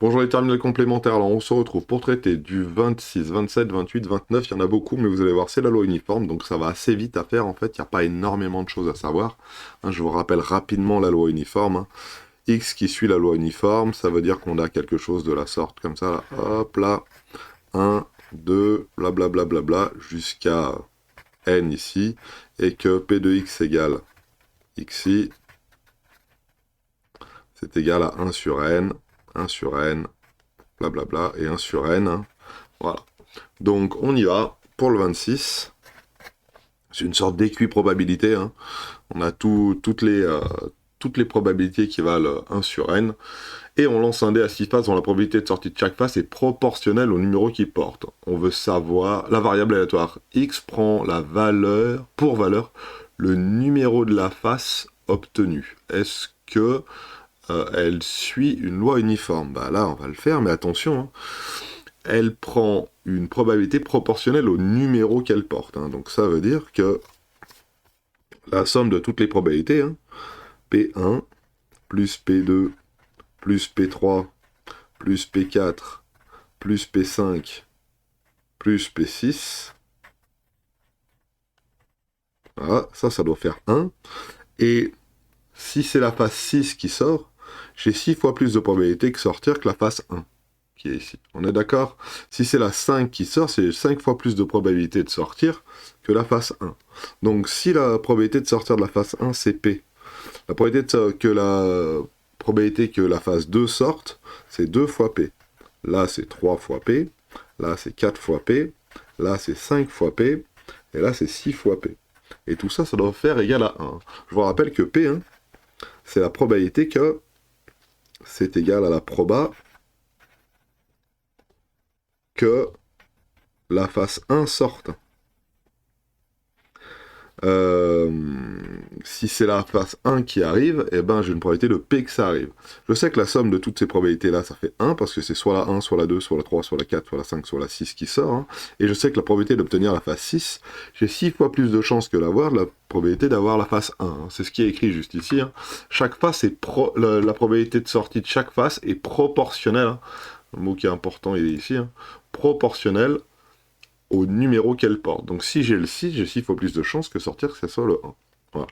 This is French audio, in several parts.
Bonjour les terminales complémentaires, alors on se retrouve pour traiter du 26, 27, 28, 29, il y en a beaucoup, mais vous allez voir, c'est la loi uniforme, donc ça va assez vite à faire en fait, il n'y a pas énormément de choses à savoir. Je vous rappelle rapidement la loi uniforme. X qui suit la loi uniforme, ça veut dire qu'on a quelque chose de la sorte, comme ça, là, hop là, 1, 2, blablabla, jusqu'à n ici, et que P de X égale xi, c'est égal à 1 sur n, blablabla, et 1 sur n, voilà. Donc on y va pour le 26. C'est une sorte d'équiprobabilité. On a toutes les probabilités qui valent 1 sur n. Et on lance un dé à 6 faces dont la probabilité de sortie de chaque face est proportionnelle au numéro qu'il porte. On veut savoir, la variable aléatoire x prend la valeur, pour valeur, le numéro de la face obtenue. Est-ce que elle suit une loi uniforme? Bah là, on va le faire, mais attention, elle prend une probabilité proportionnelle au numéro qu'elle porte. Donc ça veut dire que la somme de toutes les probabilités, P1 plus P2 plus P3 plus P4 plus P5 plus P6, voilà, ça doit faire 1. Et si c'est la face 6 qui sort, j'ai 6 fois plus de probabilité que sortir que la face 1. Qui est ici. On est d'accord? Si c'est la 5 qui sort, c'est 5 fois plus de probabilité de sortir que la face 1. Donc si la probabilité de sortir de la face 1, c'est P. La probabilité que la face 2 sorte, c'est 2 fois P. Là, c'est 3 fois P. Là, c'est 4 fois P. Là, c'est 5 fois P. Et là, c'est 6 fois P. Et tout ça, ça doit faire égal à 1. Je vous rappelle que P, c'est la probabilité que c'est égal à la proba que la face 1 sorte. Euh, si c'est la face 1 qui arrive, eh ben j'ai une probabilité de P que ça arrive. Je sais que la somme de toutes ces probabilités-là, ça fait 1, parce que c'est soit la 1, soit la 2, soit la 3, soit la 4, soit la 5, soit la 6 qui sort. Et je sais que la probabilité d'obtenir la face 6, j'ai 6 fois plus de chances que d'avoir la probabilité d'avoir la face 1. C'est ce qui est écrit juste ici. Chaque face est la probabilité de sortie de chaque face est proportionnelle. Le mot qui est important, il est ici. Proportionnelle au numéro qu'elle porte. Donc si j'ai le 6, j'ai 6 fois plus de chances que sortir que ce soit le 1. Voilà.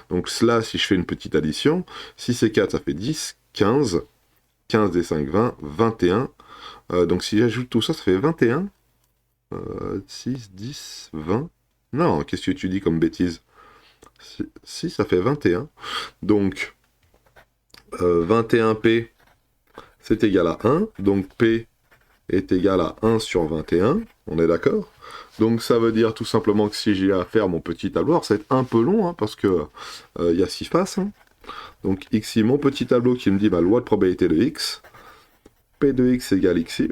Donc là, si je fais une petite addition, 6 et 4, ça fait 10, 15, 15 et 5, 20, 21. Donc si j'ajoute tout ça, ça fait 21. 6, 10, 20. Non, qu'est-ce que tu dis comme bêtise? Si, ça fait 21. Donc 21P, c'est égal à 1. Donc P est égal à 1 sur 21, on est d'accord? Donc ça veut dire tout simplement que si j'ai à faire mon petit tableau, alors ça va être un peu long, parce que y a 6 faces. Donc xi, mon petit tableau qui me dit ma loi de probabilité de x, p de x égale xi.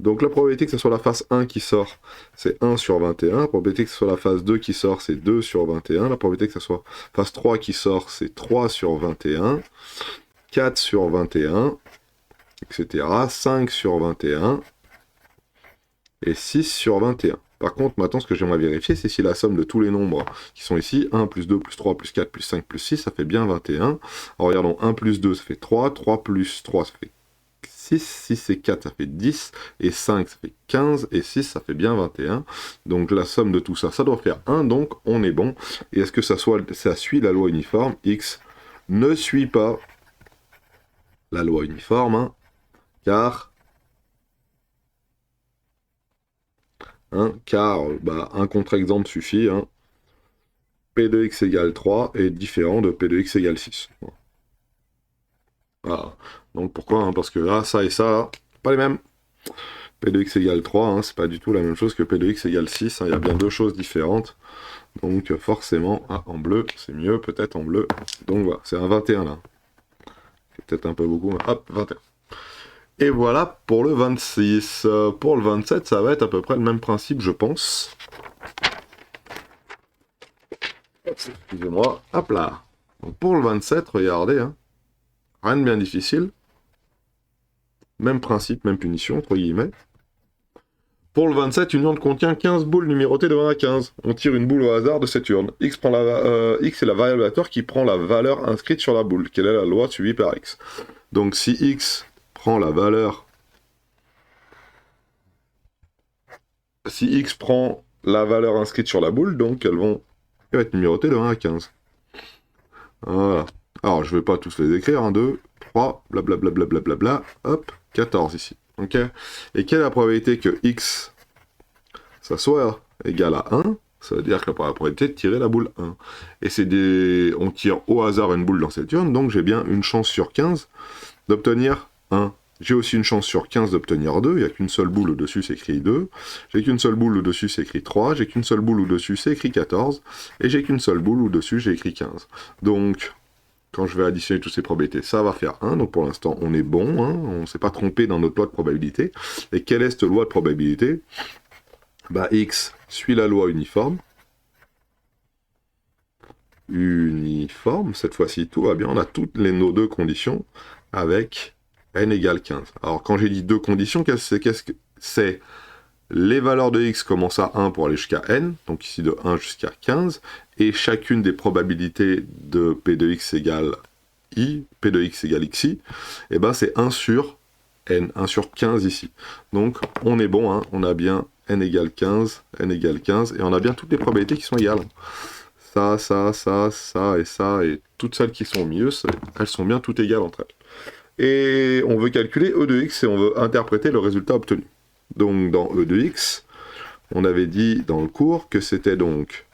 Donc la probabilité que ce soit la face 1 qui sort, c'est 1 sur 21. La probabilité que ce soit la face 2 qui sort, c'est 2 sur 21. La probabilité que ce soit face 3 qui sort, c'est 3 sur 21. 4 sur 21, etc. 5 sur 21. Et 6 sur 21. Par contre, maintenant, ce que j'aimerais vérifier, c'est si la somme de tous les nombres qui sont ici, 1 plus 2 plus 3 plus 4 plus 5 plus 6, ça fait bien 21. Alors regardons, 1 plus 2, ça fait 3, 3 plus 3, ça fait 6, 6 et 4, ça fait 10, et 5, ça fait 15, et 6, ça fait bien 21. Donc la somme de tout ça, ça doit faire 1, donc on est bon. Et est-ce que ça suit la loi uniforme? X ne suit pas la loi uniforme, car un contre-exemple suffit. P de x égale 3 est différent de P de x égale 6. Voilà. Donc pourquoi? Parce que là, ça et ça, pas les mêmes. P de x égale 3, c'est pas du tout la même chose que P de x égale 6. Il y a bien deux choses différentes. Donc forcément, en bleu, c'est mieux, peut-être en bleu. Donc voilà, c'est un 21 là. C'est peut-être un peu beaucoup, mais hop, 21. Et voilà pour le 26. Pour le 27, ça va être à peu près le même principe, je pense. Excusez-moi, hop là. Donc pour le 27, regardez, rien de bien difficile. Même principe, même punition, entre guillemets. Pour le 27, une urne contient 15 boules numérotées de 1 à 15. On tire une boule au hasard de cette urne. X est la variable aléatoire qui prend la valeur inscrite sur la boule. Quelle est la loi suivie par X? Donc si X prend la valeur... Si x prend la valeur inscrite sur la boule, donc elles vont être numérotées de 1 à 15. Voilà. Alors, je ne vais pas tous les écrire. 1, 2, 3, blablabla, blablabla, hop, 14 ici. Ok. Et quelle est la probabilité que x, ça soit égal à 1? Ça veut dire que la probabilité de tirer la boule 1. Et c'est des... on tire au hasard une boule dans cette urne, donc j'ai bien une chance sur 15 d'obtenir 1. J'ai aussi une chance sur 15 d'obtenir 2, il n'y a qu'une seule boule au-dessus, c'est écrit 2. J'ai qu'une seule boule au-dessus, c'est écrit 3. J'ai qu'une seule boule au-dessus, c'est écrit 14. Et j'ai qu'une seule boule au-dessus, j'ai écrit 15. Donc, quand je vais additionner toutes ces probabilités, ça va faire 1. Donc pour l'instant, on est bon, hein, on ne s'est pas trompé dans notre loi de probabilité. Et quelle est cette loi de probabilité? Bah, x suit la loi uniforme. Uniforme, cette fois-ci, tout va bien. On a toutes nos deux conditions avec n égale 15. Alors, quand j'ai dit deux conditions, qu'est-ce que c'est? Les valeurs de x commencent à 1 pour aller jusqu'à n, donc ici de 1 jusqu'à 15, et chacune des probabilités de p de x égale i, p de x égale xi, et ben c'est 1 sur n, 1 sur 15 ici. Donc on est bon, hein, on a bien n égale 15, et on a bien toutes les probabilités qui sont égales. Ça, et toutes celles qui sont au milieu, elles sont bien toutes égales entre elles. Et on veut calculer e de x et on veut interpréter le résultat obtenu. Donc dans e de x, on avait dit dans le cours que c'était donc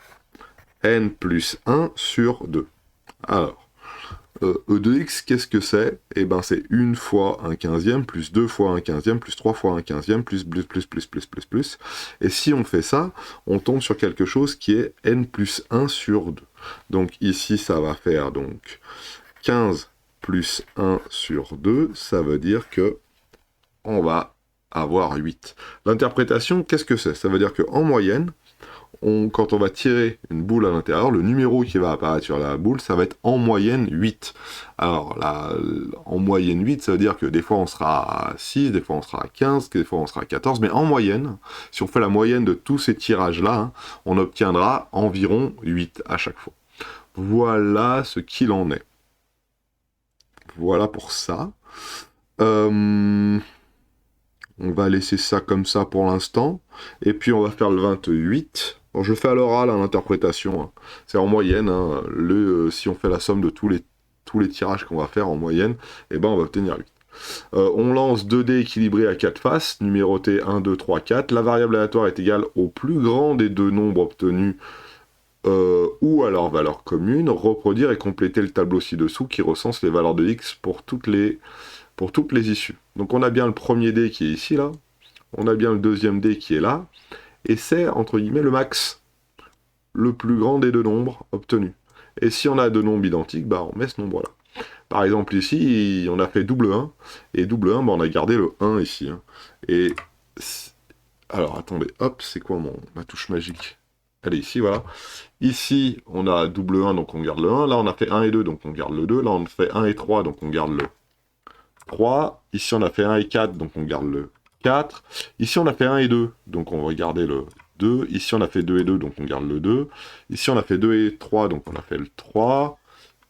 n plus 1 sur 2. Alors, e de x, qu'est-ce que c'est? Eh bien c'est 1 fois 1/15, plus 2 fois 1/15, plus 3 fois 1/15, plus. Et si on fait ça, on tombe sur quelque chose qui est n plus 1 sur 2. Donc ici, ça va faire donc 15 plus 1 sur 2, ça veut dire que on va avoir 8. L'interprétation, qu'est-ce que c'est? Ça veut dire qu'en moyenne, quand on va tirer une boule à l'intérieur, le numéro qui va apparaître sur la boule, ça va être en moyenne 8. Alors là, en moyenne 8, ça veut dire que des fois on sera à 6, des fois on sera à 15, des fois on sera à 14, mais en moyenne, si on fait la moyenne de tous ces tirages-là, hein, on obtiendra environ 8 à chaque fois. Voilà ce qu'il en est. Voilà pour ça. On va laisser ça comme ça pour l'instant. Et puis on va faire le 28. Bon, je fais à l'oral l'interprétation. Hein. C'est en moyenne. Hein. Si on fait la somme de tous les tirages qu'on va faire en moyenne, eh ben on va obtenir 8. On lance 2 dés équilibrés à 4 faces, numérotés 1, 2, 3, 4. La variable aléatoire est égale au plus grand des deux nombres obtenus ou à leur valeur commune. Reproduire et compléter le tableau ci-dessous qui recense les valeurs de x pour toutes les issues. Donc on a bien le premier dé qui est ici, là. On a bien le deuxième dé qui est là. Et c'est, entre guillemets, le max. Le plus grand des deux nombres obtenus. Et si on a deux nombres identiques, bah on met ce nombre-là. Par exemple, ici, on a fait double 1. Et double 1, bah, on a gardé le 1 ici. Hein. Et... alors, attendez. Hop, c'est quoi ma touche magique? Elle est ici, voilà. Ici, on a double 1, donc on garde le 1. Là, on a fait 1 et 2, donc on garde le 2. Là, on fait 1 et 3, donc on garde le 3. Ici, on a fait 1 et 4, donc on garde le 4. Ici, on a fait 1 et 2, donc on va garder le 2. Ici, on a fait 2 et 2, donc on garde le 2. Ici, on a fait 2 et 3, donc on a fait le 3.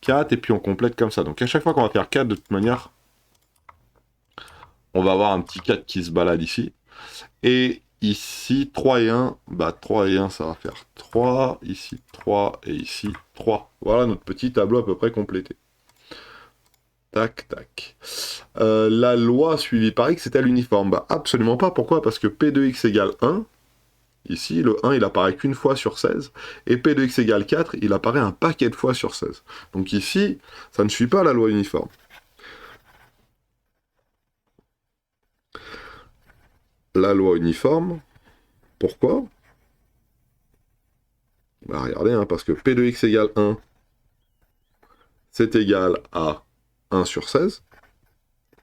4, et puis on complète comme ça. Donc à chaque fois qu'on va faire 4, de toute manière, on va avoir un petit 4 qui se balade ici. Et ici, 3 et 1, bah 3 et 1, ça va faire 3. Ici, 3, et ici, 3. Voilà notre petit tableau à peu près complété. Tac, tac. La loi suivie par x est-elle uniforme? Bah absolument pas. Pourquoi? Parce que p de x égale 1. Ici, le 1, il apparaît qu'une fois sur 16. Et p de x égale 4, il apparaît un paquet de fois sur 16. Donc ici, ça ne suit pas la loi uniforme. La loi uniforme, pourquoi? Bah regardez, hein, parce que p de x égale 1, c'est égal à 1 sur 16.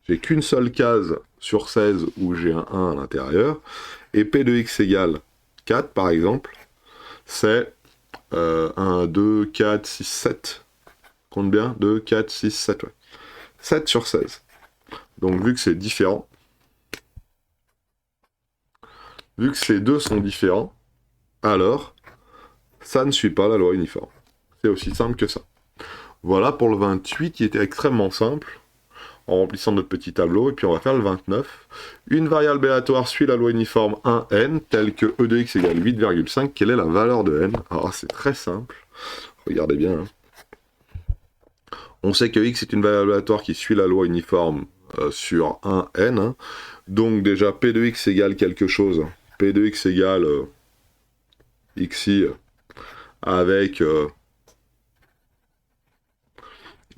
J'ai qu'une seule case sur 16 où j'ai un 1 à l'intérieur. Et p de x égale 4, par exemple, c'est 1, 2, 4, 6, 7. Compte bien, 2, 4, 6, 7, ouais. 7 sur 16. Donc vu que c'est différent, vu que ces deux sont différents, alors ça ne suit pas la loi uniforme. C'est aussi simple que ça. Voilà pour le 28 qui était extrêmement simple. en remplissant notre petit tableau, et puis on va faire le 29. Une variable aléatoire suit la loi uniforme 1n, telle que e de x égale 8,5. Quelle est la valeur de n? Alors c'est très simple, regardez bien. Hein. On sait que x est une variable aléatoire qui suit la loi uniforme sur 1n. Hein. Donc déjà, p de x égale quelque chose. P de x égale xi avec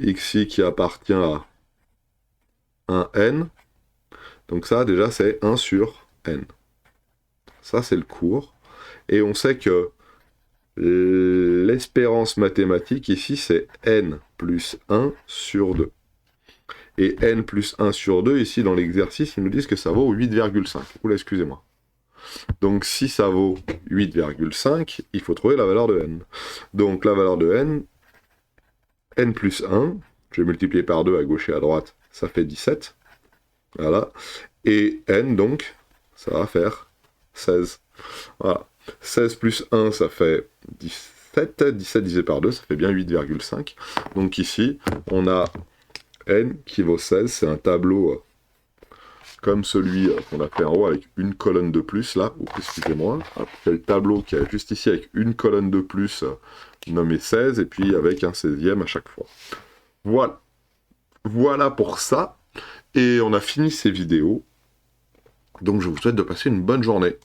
xi qui appartient à 1n. Donc ça, déjà, c'est 1 sur n. Ça, c'est le cours. Et on sait que l'espérance mathématique, ici, c'est n plus 1 sur 2. Et n plus 1 sur 2, ici, dans l'exercice, ils nous disent que ça vaut 8,5. Oula, excusez-moi. Donc, si ça vaut 8,5, il faut trouver la valeur de n. Donc, la valeur de n plus 1, je vais multiplier par 2 à gauche et à droite, ça fait 17. Voilà. Et n, donc, ça va faire 16. Voilà. 16 plus 1, ça fait 17. 17 divisé par 2, ça fait bien 8,5. Donc ici, on a n qui vaut 16. C'est un tableau comme celui qu'on a fait en haut avec une colonne de plus, là. Excusez-moi. C'est le tableau qui est juste ici avec une colonne de plus nommée 16, et puis avec un 16e à chaque fois. Voilà. Voilà pour ça. Et on a fini ces vidéos. Donc je vous souhaite de passer une bonne journée.